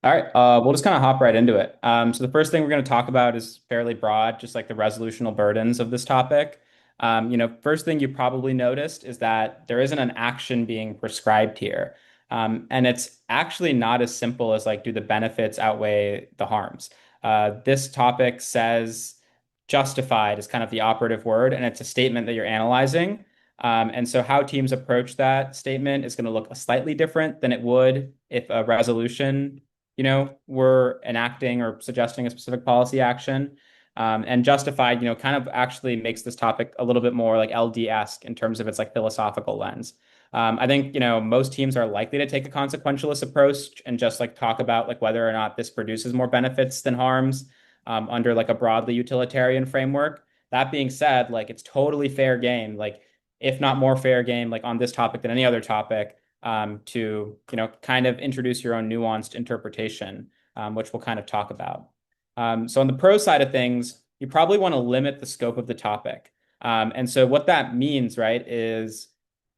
All right, we'll just kind of hop right into it. So the first thing we're going to talk about is fairly broad, just like the resolutional burdens of this topic. First thing you probably noticed is that there isn't an action being prescribed here. And it's actually not as simple as like, do the benefits outweigh the harms? This topic says justified is kind of the operative word, and it's a statement that you're analyzing. And so how teams approach that statement is going to look slightly different than it would if a resolution were enacting or suggesting a specific policy action. And justified, kind of actually makes this topic a little bit more like LD-esque in terms of its like philosophical lens. I think, most teams are likely to take a consequentialist approach and just like talk about like whether or not this produces more benefits than harms under like a broadly utilitarian framework. That being said, like it's totally fair game, like if not more fair game, like on this topic than any other topic to kind of introduce your own nuanced interpretation, which we'll kind of talk about. So on the pro side of things, you probably want to limit the scope of the topic. And so what that means, right, is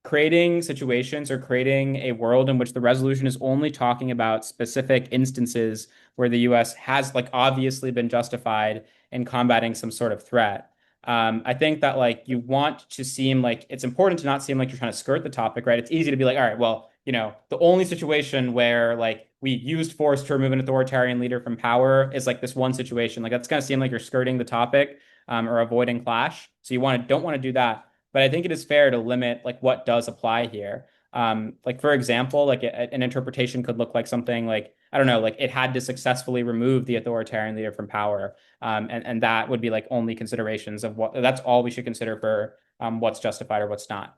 creating situations or creating a world in which the resolution is only talking about specific instances where the US has like obviously been justified in combating some sort of threat. I think that like you want to seem like it's important to not seem like you're trying to skirt the topic, right? It's easy to be like, all right, well, the only situation where like we used force to remove an authoritarian leader from power is like this one situation. Like that's gonna seem like you're skirting the topic or avoiding clash. So you don't want to do that. But I think it is fair to limit like what does apply here. Like for example, like an interpretation could look like something like, I don't know, like it had to successfully remove the authoritarian leader from power. And that would be like only considerations of that's all we should consider for what's justified or what's not.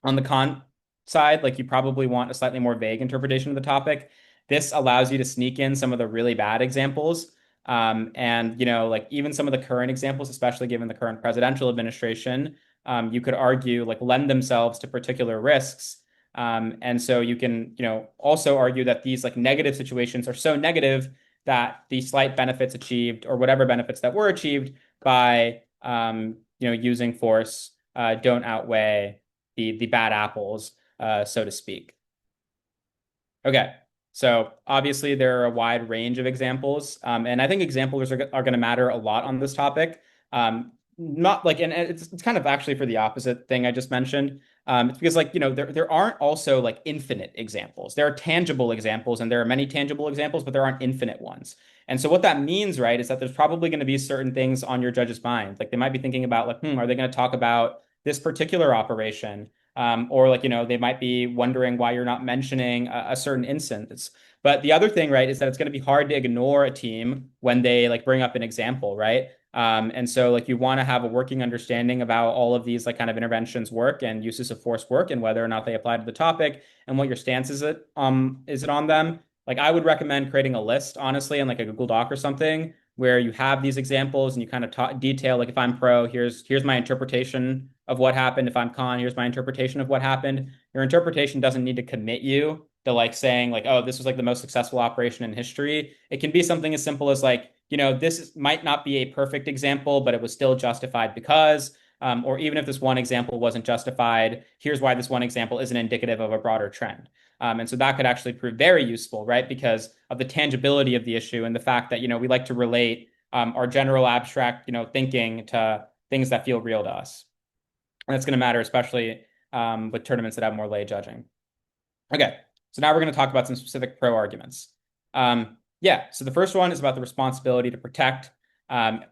On the con side, like you probably want a slightly more vague interpretation of the topic. This allows you to sneak in some of the really bad examples. And, like even some of the current examples, especially given the current presidential administration, you could argue like lend themselves to particular risks. And so you can, also argue that these like negative situations are so negative that the slight benefits achieved or whatever benefits that were achieved by, using force don't outweigh the bad apples, so to speak. Okay, so obviously there are a wide range of examples, and I think examples are going to matter a lot on this topic. Not like, and it's kind of actually for the opposite thing I just mentioned. It's because like there aren't also like infinite examples. There are tangible examples, and there are many tangible examples, but there aren't infinite ones. And so what that means, right, is that there's probably going to be certain things on your judge's mind. Like they might be thinking about like, are they going to talk about this particular operation? Or like, they might be wondering why you're not mentioning a certain instance. But the other thing, right, is that it's going to be hard to ignore a team when they like bring up an example, right? And so like you want to have a working understanding of how all of these like kind of interventions work and uses of force work and whether or not they apply to the topic and what your stance is it on them. Like I would recommend creating a list, honestly, in like a Google Doc or something where you have these examples and you kind of talk detail like if I'm pro, here's my interpretation of what happened. If I'm con, here's my interpretation of what happened. Your interpretation doesn't need to commit you to like saying like, oh, this was like the most successful operation in history. It can be something as simple as like, might not be a perfect example, but it was still justified because, or even if this one example wasn't justified, here's why this one example isn't indicative of a broader trend. And so that could actually prove very useful, right? Because of the tangibility of the issue and the fact that, we like to relate our general abstract, thinking to things that feel real to us. And that's going to matter, especially with tournaments that have more lay judging. Okay, so now we're going to talk about some specific pro arguments. Yeah, so the first one is about the responsibility to protect,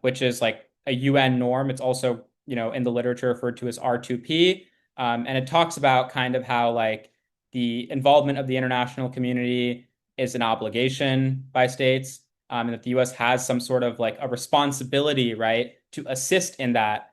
which is like a UN norm. It's also, in the literature referred to as R2P. And it talks about kind of how like the involvement of the international community is an obligation by states, and that the US has some sort of like a responsibility, right, to assist in that,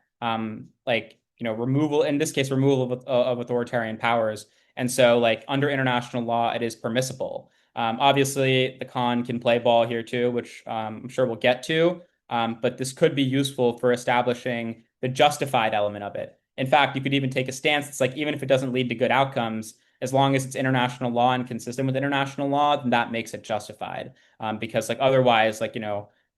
like, removal, in this case, removal of authoritarian powers. And so, like, under international law, it is permissible. Obviously, the con can play ball here too, which I'm sure we'll get to. But this could be useful for establishing the justified element of it. In fact, you could even take a stance that's like, even if it doesn't lead to good outcomes, as long as it's international law and consistent with international law, then that makes it justified. Because, like, otherwise, like,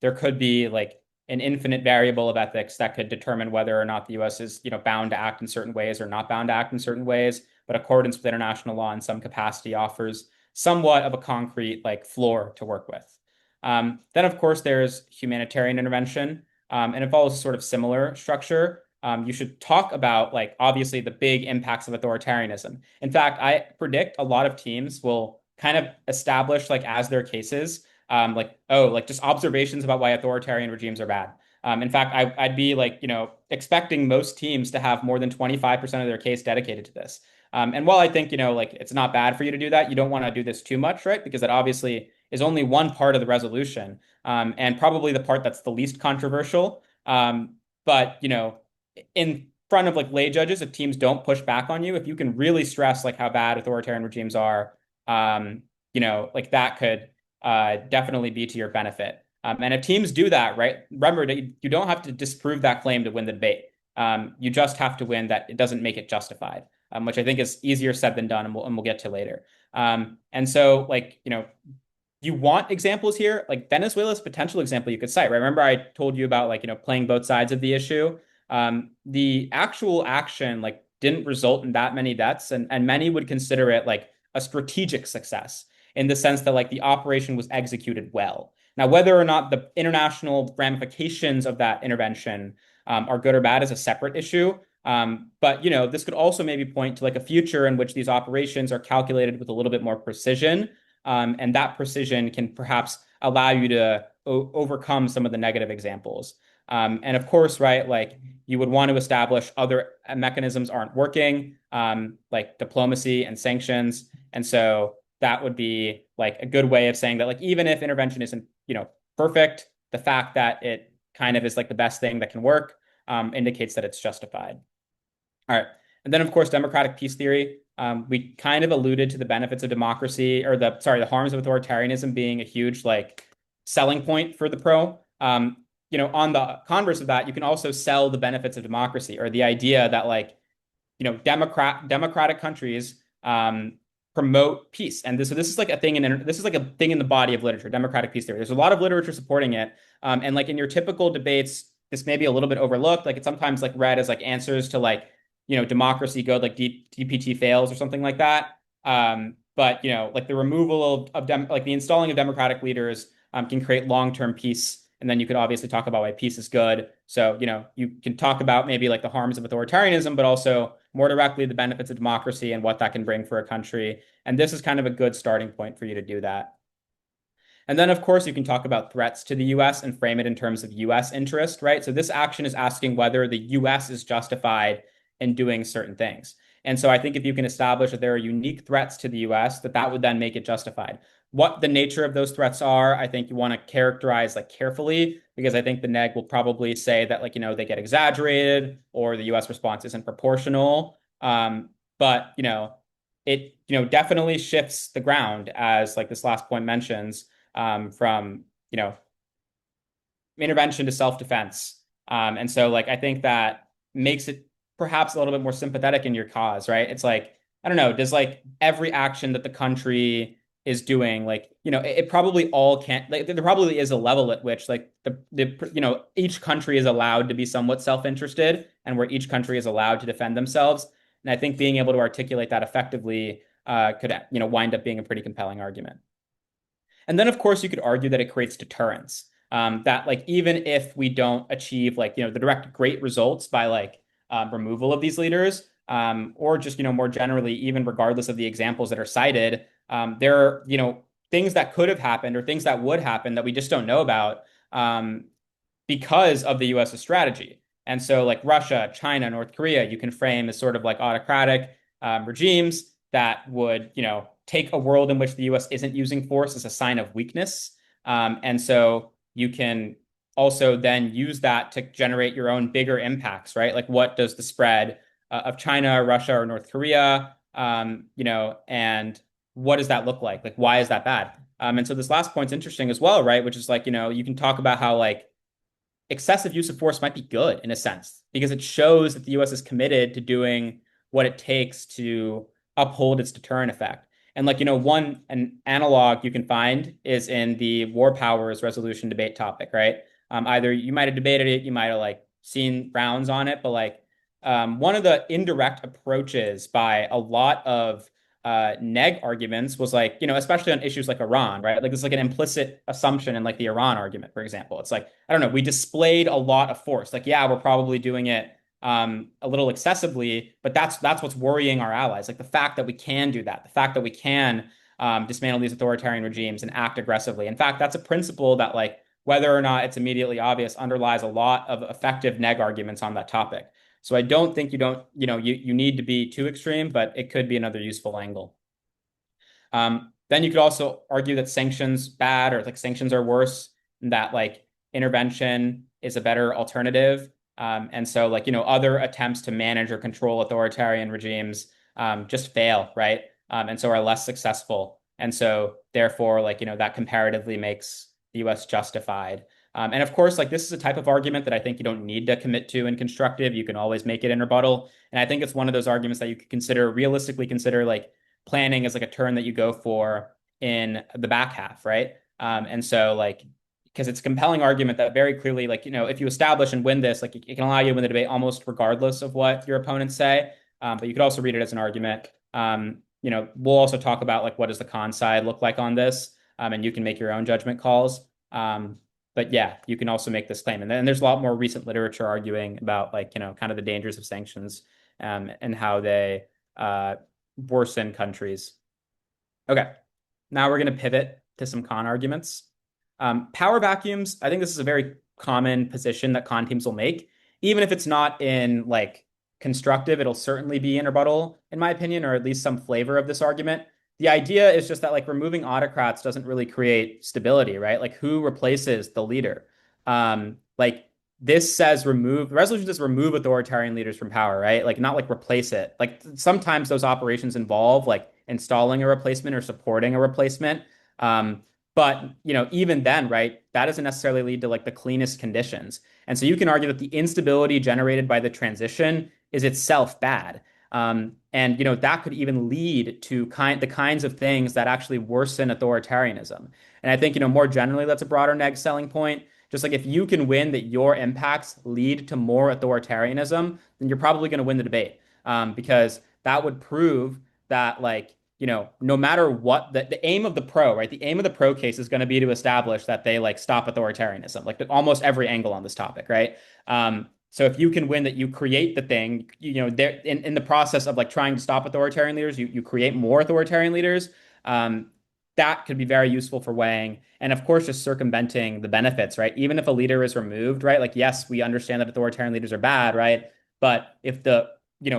there could be like an infinite variable of ethics that could determine whether or not the US is, bound to act in certain ways or not bound to act in certain ways. But accordance with international law in some capacity offers somewhat of a concrete like floor to work with. Then, of course, there's humanitarian intervention, and it follows a sort of similar structure. You should talk about like obviously the big impacts of authoritarianism. In fact, I predict a lot of teams will kind of establish like as their cases, like oh, like just observations about why authoritarian regimes are bad. In fact, I'd be like, expecting most teams to have more than 25% of their case dedicated to this. And while I think, like it's not bad for you to do that, you don't want to do this too much, right? Because that obviously is only one part of the resolution, and probably the part that's the least controversial. But, in front of like lay judges, if teams don't push back on you, if you can really stress like how bad authoritarian regimes are, like that could definitely be to your benefit. And if teams do that, right, remember that you don't have to disprove that claim to win the debate. You just have to win that it doesn't make it justified, which I think is easier said than done, and we'll get to later. And so, like, you want examples here, like Venezuela's potential example you could cite, right? Remember I told you about like, playing both sides of the issue. The actual action like didn't result in that many deaths, and many would consider it like a strategic success in the sense that like the operation was executed well. Now, whether or not the international ramifications of that intervention are good or bad is a separate issue. But this could also maybe point to like a future in which these operations are calculated with a little bit more precision, and that precision can perhaps allow you to overcome some of the negative examples. And of course, right, like you would want to establish other mechanisms aren't working, like diplomacy and sanctions. And so that would be like a good way of saying that, like, even if intervention isn't, perfect, the fact that it kind of is like the best thing that can work indicates that it's justified. All right. And then, of course, democratic peace theory. We kind of alluded to the benefits of democracy, or the harms of authoritarianism being a huge like selling point for the pro. On the converse of that, you can also sell the benefits of democracy, or the idea that like, democratic countries promote peace. And so this is like a thing in the body of literature, democratic peace theory. There's a lot of literature supporting it. And like in your typical debates, this may be a little bit overlooked. Like it's sometimes like read as like answers to like, democracy good, like DPT fails or something like that. But like the removal like the installing of democratic leaders can create long-term peace. And then you could obviously talk about why peace is good. So, you can talk about maybe like the harms of authoritarianism, but also more directly the benefits of democracy and what that can bring for a country. And this is kind of a good starting point for you to do that. And then, of course, you can talk about threats to the US and frame it in terms of US interest, right? So this action is asking whether the US is justified in doing certain things. And so I think if you can establish that there are unique threats to the US, that would then make it justified. What the nature of those threats are, I think you want to characterize like carefully, because I think the neg will probably say that like, they get exaggerated or the US response isn't proportional. But, it, definitely shifts the ground, as like this last point mentions, from, intervention to self-defense. And so like, I think that makes it perhaps a little bit more sympathetic in your cause, right? It's like, I don't know, does like every action that the country is doing, like, it probably all can't, like, there probably is a level at which like each country is allowed to be somewhat self-interested, and where each country is allowed to defend themselves. And I think being able to articulate that effectively could, wind up being a pretty compelling argument. And then, of course, you could argue that it creates deterrence. That like even if we don't achieve like the direct great results by like removal of these leaders, or just more generally, even regardless of the examples that are cited, there are things that could have happened or things that would happen that we just don't know about, because of the US's strategy. And so like Russia, China, North Korea, you can frame as sort of like autocratic regimes that would take a world in which the US isn't using force as a sign of weakness. And so you can also then use that to generate your own bigger impacts, right? Like what does the spread of China, Russia, or North Korea, and what does that look like? Like, why is that bad? And so this last point's interesting as well, right? Which is like, you can talk about how like excessive use of force might be good in a sense, because it shows that the US is committed to doing what it takes to uphold its deterrent effect. And like, an analog you can find is in the war powers resolution debate topic, right? Either you might have debated it, you might have like seen rounds on it, but like one of the indirect approaches by a lot of neg arguments was like, especially on issues like Iran, right? Like there's like an implicit assumption in like the Iran argument, for example. It's like, I don't know, we displayed a lot of force. Like, yeah, we're probably doing it a little excessively, but that's what's worrying our allies. Like the fact that we can do that, the fact that we can dismantle these authoritarian regimes and act aggressively. In fact, that's a principle that like whether or not it's immediately obvious underlies a lot of effective neg arguments on that topic. So I don't think you need to be too extreme, but it could be another useful angle. Then you could also argue that sanctions bad or like sanctions are worse, and that like intervention is a better alternative. And so like, other attempts to manage or control authoritarian regimes just fail, right? And so are less successful. And so therefore, like, that comparatively makes the US justified. And of course, like this is a type of argument that I think you don't need to commit to in constructive. You can always make it in rebuttal. And I think it's one of those arguments that you could realistically consider like planning as like a turn that you go for in the back half, right? And so like because it's a compelling argument that very clearly, like, if you establish and win this, like it can allow you to win the debate almost regardless of what your opponents say. But you could also read it as an argument. We'll also talk about like what does the con side look like on this, and you can make your own judgment calls. But yeah, you can also make this claim. And then there's a lot more recent literature arguing about like, kind of the dangers of sanctions and how they worsen countries. Okay, now we're going to pivot to some con arguments. Power vacuums, I think this is a very common position that con teams will make. Even if it's not in like constructive, it'll certainly be in rebuttal, in my opinion, or at least some flavor of this argument. The idea is just that like removing autocrats doesn't really create stability, right? Like who replaces the leader? Like this says remove, the resolution says remove authoritarian leaders from power, right? Like not like replace it. Like sometimes those operations involve like installing a replacement or supporting a replacement. But even then, right, that doesn't necessarily lead to like the cleanest conditions. And so you can argue that the instability generated by the transition is itself bad. And that could even lead to the kinds of things that actually worsen authoritarianism. And I think more generally that's a broader neg selling point. Just like if you can win that your impacts lead to more authoritarianism, then you're probably going to win the debate, because that would prove that like no matter what the aim of the pro, right? The aim of the pro case is going to be to establish that they like stop authoritarianism, like almost every angle on this topic, right? So if you can win that you create the thing, there in the process of like trying to stop authoritarian leaders, you create more authoritarian leaders. That could be very useful for weighing. And of course, just circumventing the benefits, right? Even if a leader is removed, right? Like, yes, we understand that authoritarian leaders are bad, right? But if the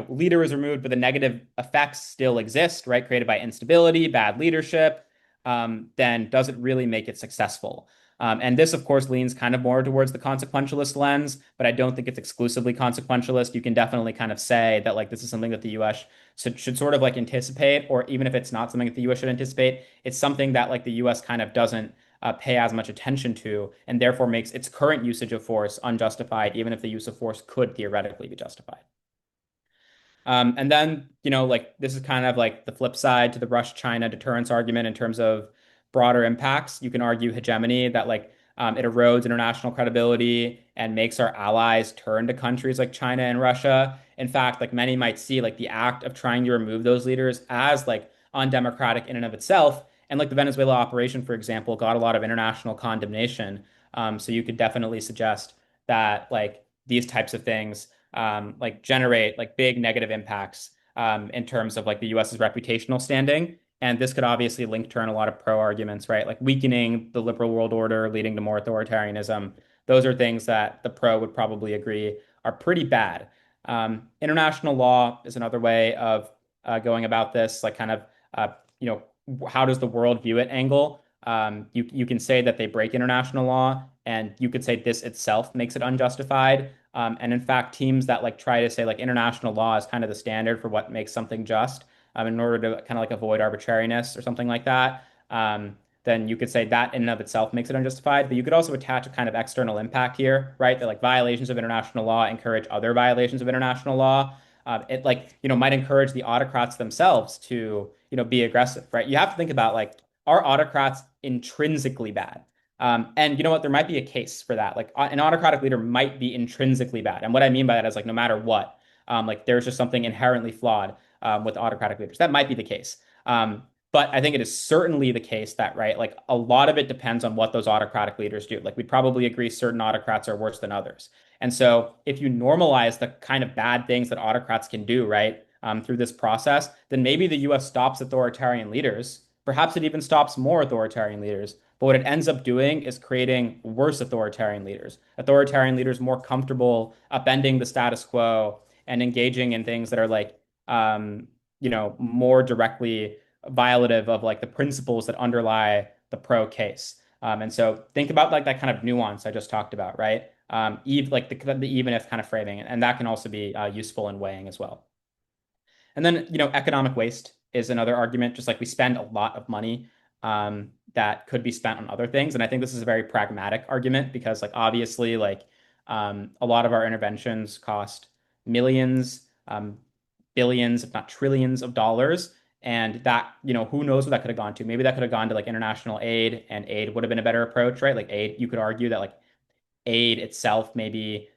leader is removed, but the negative effects still exist, right? Created by instability, bad leadership, then does it really make it successful? And this, of course, leans kind of more towards the consequentialist lens, but I don't think it's exclusively consequentialist. You can definitely kind of say that like this is something that the U.S. should sort of like anticipate, or even if it's not something that the U.S. should anticipate, it's something that like the U.S. kind of doesn't pay as much attention to, and therefore makes its current usage of force unjustified, even if the use of force could theoretically be justified. And then, like this is kind of like the flip side to the Russia-China deterrence argument in terms of broader impacts. You can argue hegemony that like it erodes international credibility and makes our allies turn to countries like China and Russia. In fact, like many might see like the act of trying to remove those leaders as like undemocratic in and of itself. And like the Venezuela operation, for example, got a lot of international condemnation. So you could definitely suggest that like these types of things like generate like big negative impacts in terms of like the US's reputational standing. And this could obviously link turn a lot of pro arguments, right? Like weakening the liberal world order, leading to more authoritarianism. Those are things that the pro would probably agree are pretty bad. International law is another way of going about this, like kind of, how does the world view it angle. You can say that they break international law, and you could say this itself makes it unjustified. And in fact, teams that like try to say like international law is kind of the standard for what makes something just, in order to kind of like avoid arbitrariness or something like that, then you could say that in and of itself makes it unjustified. But you could also attach a kind of external impact here, right? That like violations of international law encourage other violations of international law. It like, might encourage the autocrats themselves to, be aggressive, right? You have to think about like, are autocrats intrinsically bad? And you know what? There might be a case for that. Like an autocratic leader might be intrinsically bad. And what I mean by that is like no matter what, like there's just something inherently flawed with autocratic leaders. That might be the case. But I think it is certainly the case that, right, like a lot of it depends on what those autocratic leaders do. Like we'd probably agree certain autocrats are worse than others. And so if you normalize the kind of bad things that autocrats can do, right, through this process, then maybe the US stops authoritarian leaders. Perhaps it even stops more authoritarian leaders. But what it ends up doing is creating worse authoritarian leaders more comfortable upending the status quo and engaging in things that are like, more directly violative of like the principles that underlie the pro case. And so think about like that kind of nuance I just talked about, right? Like the even if kind of framing, and that can also be useful in weighing as well. And then, economic waste is another argument, just like we spend a lot of money that could be spent on other things. And I think this is a very pragmatic argument because, like, obviously, like, a lot of our interventions cost millions, billions, if not trillions of dollars. And that, who knows what that could have gone to? Maybe that could have gone to like international aid, and aid would have been a better approach, right? Like aid, you could argue that like aid itself maybe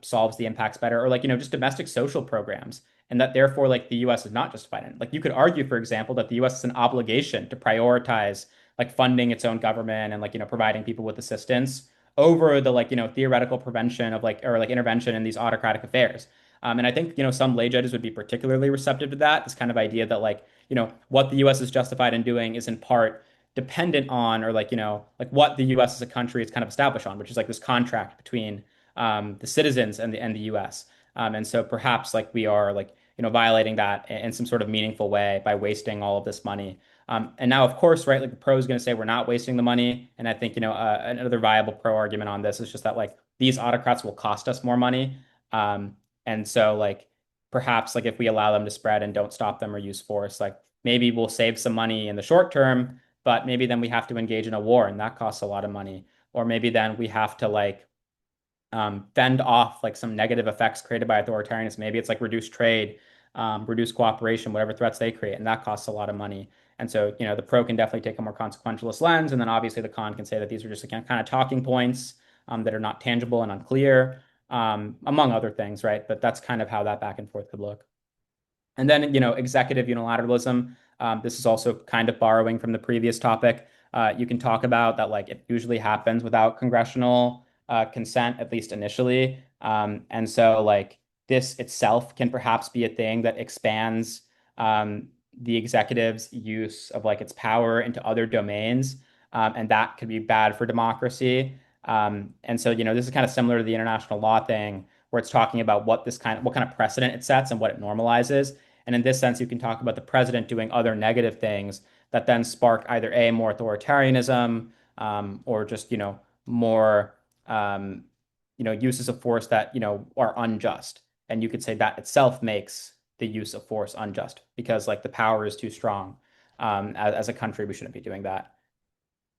solves the impacts better, or like just domestic social programs, and that therefore like the U.S. is not justified in. Like you could argue, for example, that the U.S. has an obligation to prioritize like funding its own government and like providing people with assistance over the like theoretical prevention of like or like intervention in these autocratic affairs. And I think some lay judges would be particularly receptive to that. This kind of idea that like what the U.S. is justified in doing is in part dependent on, or like like what the U.S. as a country is kind of established on, which is like this contract between the citizens and the U.S. And so perhaps like we are like violating that in some sort of meaningful way by wasting all of this money. And now, of course, right, like the pro is going to say we're not wasting the money, and I think another viable pro argument on this is just that like these autocrats will cost us more money, and so like perhaps like if we allow them to spread and don't stop them or use force, like maybe we'll save some money in the short term, but maybe then we have to engage in a war and that costs a lot of money. Or maybe then we have to like fend off like some negative effects created by authoritarianism. Maybe it's like reduced trade, reduced cooperation, whatever threats they create, and that costs a lot of money. And so, the pro can definitely take a more consequentialist lens, and then obviously the con can say that these are just kind of talking points that are not tangible and unclear, among other things, right? But that's kind of how that back and forth could look. And then, executive unilateralism. This is also kind of borrowing from the previous topic. You can talk about that, like it usually happens without congressional consent, at least initially. And so, like this itself can perhaps be a thing that expands the executive's use of like its power into other domains, and that could be bad for democracy. And so, this is kind of similar to the international law thing, where it's talking about what kind of precedent it sets and what it normalizes. And in this sense, you can talk about the president doing other negative things that then spark either A, more authoritarianism, or just, more, uses of force that, are unjust. And you could say that itself makes the use of force unjust because like the power is too strong. As a country, we shouldn't be doing that.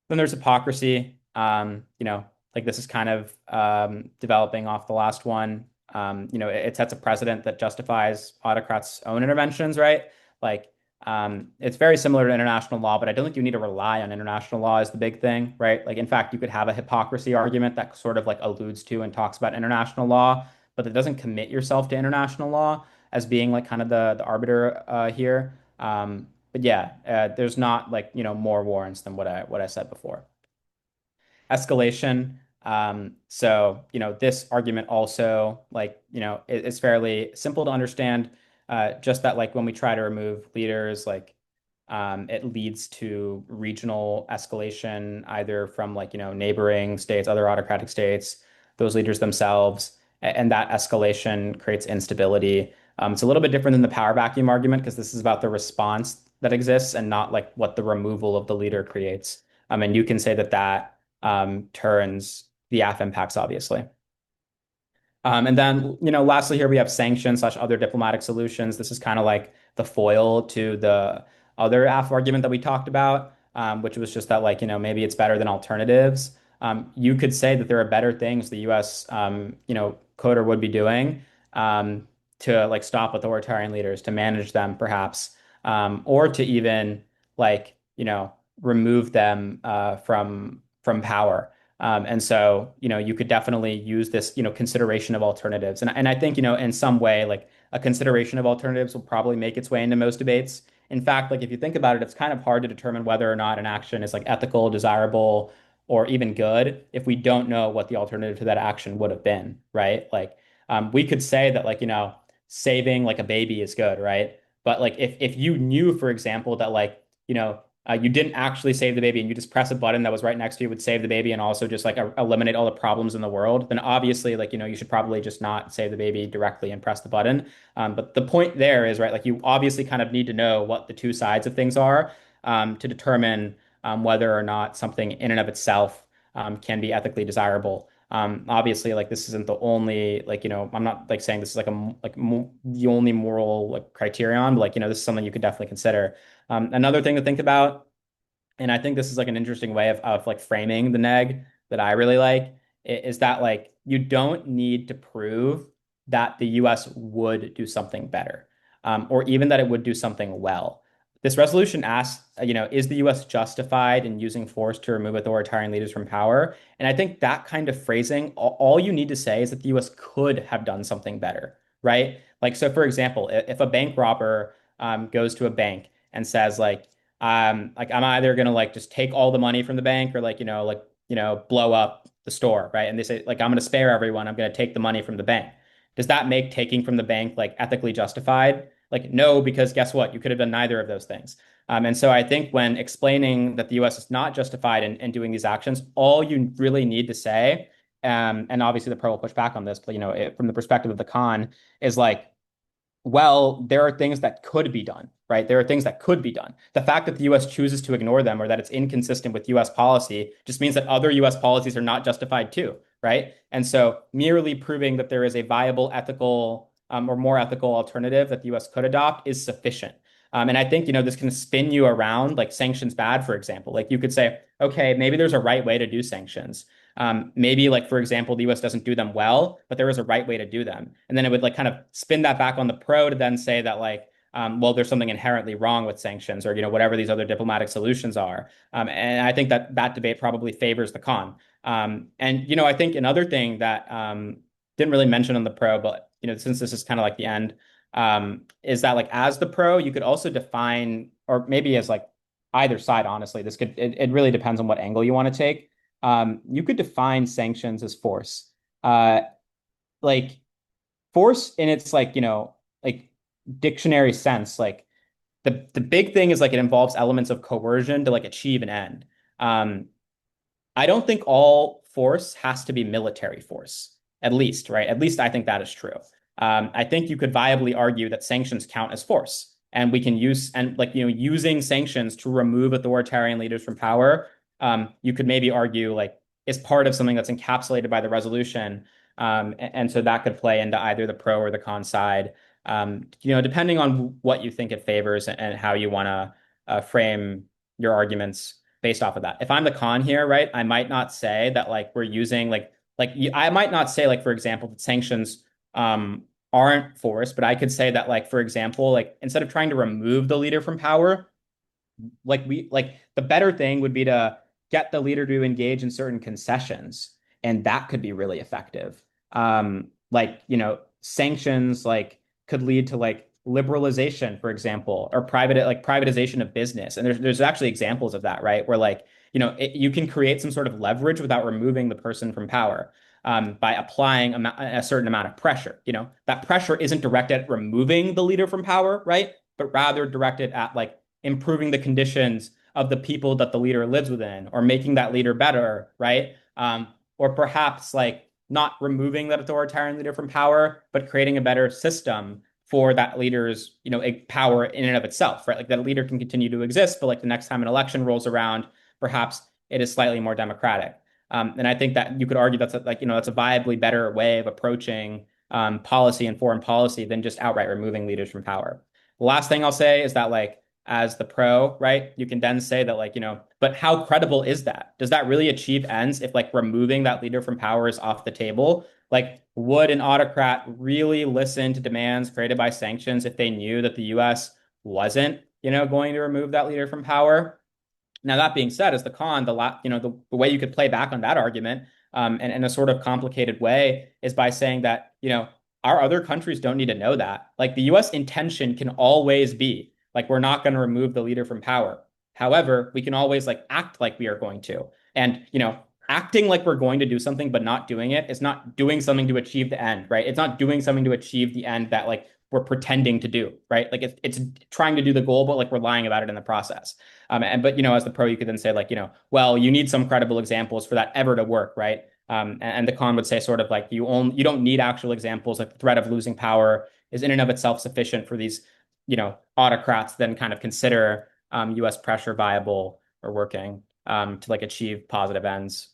Then there's hypocrisy. Like this is kind of developing off the last one. It sets a precedent that justifies autocrats' own interventions, right? Like, it's very similar to international law, but I don't think you need to rely on international law as the big thing, right? Like, in fact, you could have a hypocrisy argument that sort of like alludes to and talks about international law, but it doesn't commit yourself to international law as being like kind of the arbiter here. But yeah, there's not like more warrants than what I said before. Escalation. So, this argument also, like, it's fairly simple to understand. Just that, like, when we try to remove leaders, like, it leads to regional escalation, either from, like, neighboring states, other autocratic states, those leaders themselves, and that escalation creates instability. It's a little bit different than the power vacuum argument because this is about the response that exists and not like what the removal of the leader creates. And you can say that turns the AF impacts, obviously. And then, lastly, here we have sanctions slash other diplomatic solutions. This is kind of like the foil to the other AF argument that we talked about, which was just that, like, maybe it's better than alternatives. You could say that there are better things the US, could or would be doing to like stop authoritarian leaders, to manage them, perhaps, or to even like, remove them from power. And so, you could definitely use this, consideration of alternatives. And I think, in some way, like a consideration of alternatives will probably make its way into most debates in fact, like if you think about it, it's kind of hard to determine whether or not an action is like ethical, desirable, or even good if we don't know what the alternative to that action would have been, right? Like we could say that like, saving like a baby is good, right? But like if you knew, for example, that like, you didn't actually save the baby and you just press a button that was right next to you would save the baby and also just like eliminate all the problems in the world, then obviously like, you should probably just not save the baby directly and press the button. But the point there is, right, like you obviously kind of need to know what the two sides of things are to determine whether or not something in and of itself can be ethically desirable. Obviously, like this isn't the only like I'm not like saying this is like the only moral like criterion, but like this is something you could definitely consider. Another thing to think about, and I think this is like an interesting way of like framing the neg that I really like, is that like you don't need to prove that the US would do something better, or even that it would do something well. This resolution asks, is the US justified in using force to remove authoritarian leaders from power? And I think that kind of phrasing, all you need to say is that the US could have done something better, right? Like, so for example, if a bank robber goes to a bank and says like I'm either gonna like just take all the money from the bank or like blow up the store, right? And they say like I'm gonna spare everyone, I'm gonna take the money from the bank. Does that make taking from the bank like ethically justified? Like no, because guess what? You could have done neither of those things. And so I think when explaining that the US is not justified in doing these actions, all you really need to say, and obviously the pro will push back on this, but from the perspective of the con, is like well, there are things that could be done, right? There are things that could be done. The fact that the US chooses to ignore them or that it's inconsistent with US policy just means that other US policies are not justified too, right? And so merely proving that there is a viable ethical or more ethical alternative that the US could adopt is sufficient. And I think, this can spin you around like sanctions bad, for example. Like you could say, okay, maybe there's a right way to do sanctions. Maybe like, for example, the US doesn't do them well, but there is a right way to do them. And then it would like kind of spin that back on the pro to then say that like, well, there's something inherently wrong with sanctions or, whatever these other diplomatic solutions are. And I think that that debate probably favors the con. And, I think another thing that didn't really mention on the pro, but, since this is kind of like the end, is that like as the pro, you could also define, or maybe as like either side, honestly, it really depends on what angle you want to take. You could define sanctions as force. Uh, like force in its like, like dictionary sense, like the big thing is like it involves elements of coercion to like achieve an end. Um, I don't think all force has to be military force, at least, right? At least I think that is true. I think you could viably argue that sanctions count as force, and we can use and like using sanctions to remove authoritarian leaders from power. You could maybe argue like is part of something that's encapsulated by the resolution, and so that could play into either the pro or the con side. Depending on what you think it favors and how you want to frame your arguments based off of that. If I'm the con here, right, I might not say that like we're using I might not say like for example that sanctions aren't forced, but I could say that like for example like instead of trying to remove the leader from power, like the better thing would be to get the leader to engage in certain concessions, and that could be really effective. Like sanctions like could lead to like liberalization, for example, or privatization of business. And there's actually examples of that, right? Where like you can create some sort of leverage without removing the person from power. By applying a certain amount of pressure. That pressure isn't directed at removing the leader from power, right? But rather directed at like improving the conditions of the people that the leader lives within or making that leader better, right? Or perhaps like not removing that authoritarian leader from power, but creating a better system for that leader's, power in and of itself, right? Like that leader can continue to exist, but like the next time an election rolls around, perhaps it is slightly more democratic. And I think that you could argue that's that's a viably better way of approaching policy and foreign policy than just outright removing leaders from power. The last thing I'll say is that like as the pro, right, you can then say that like, but how credible is that? Does that really achieve ends if like removing that leader from power is off the table? Like, would an autocrat really listen to demands created by sanctions if they knew that the US wasn't, going to remove that leader from power? Now, that being said, as the con, the way you could play back on that argument, and in a sort of complicated way, is by saying that our other countries don't need to know that. Like the U.S. intention can always be Like we're not going to remove the leader from power. However, we can always like act like we are going to. And, acting like we're going to do something but not doing it is not doing something to achieve the end, right? It's not doing something to achieve the end that like we're pretending to do, right? Like it's trying to do the goal, but like we're lying about it in the process. But as the pro, you could then say like, well, you need some credible examples for that ever to work, right? And the con would say sort of like you don't need actual examples. Like the threat of losing power is in and of itself sufficient for these, autocrats then kind of consider U.S. pressure viable or working to like achieve positive ends.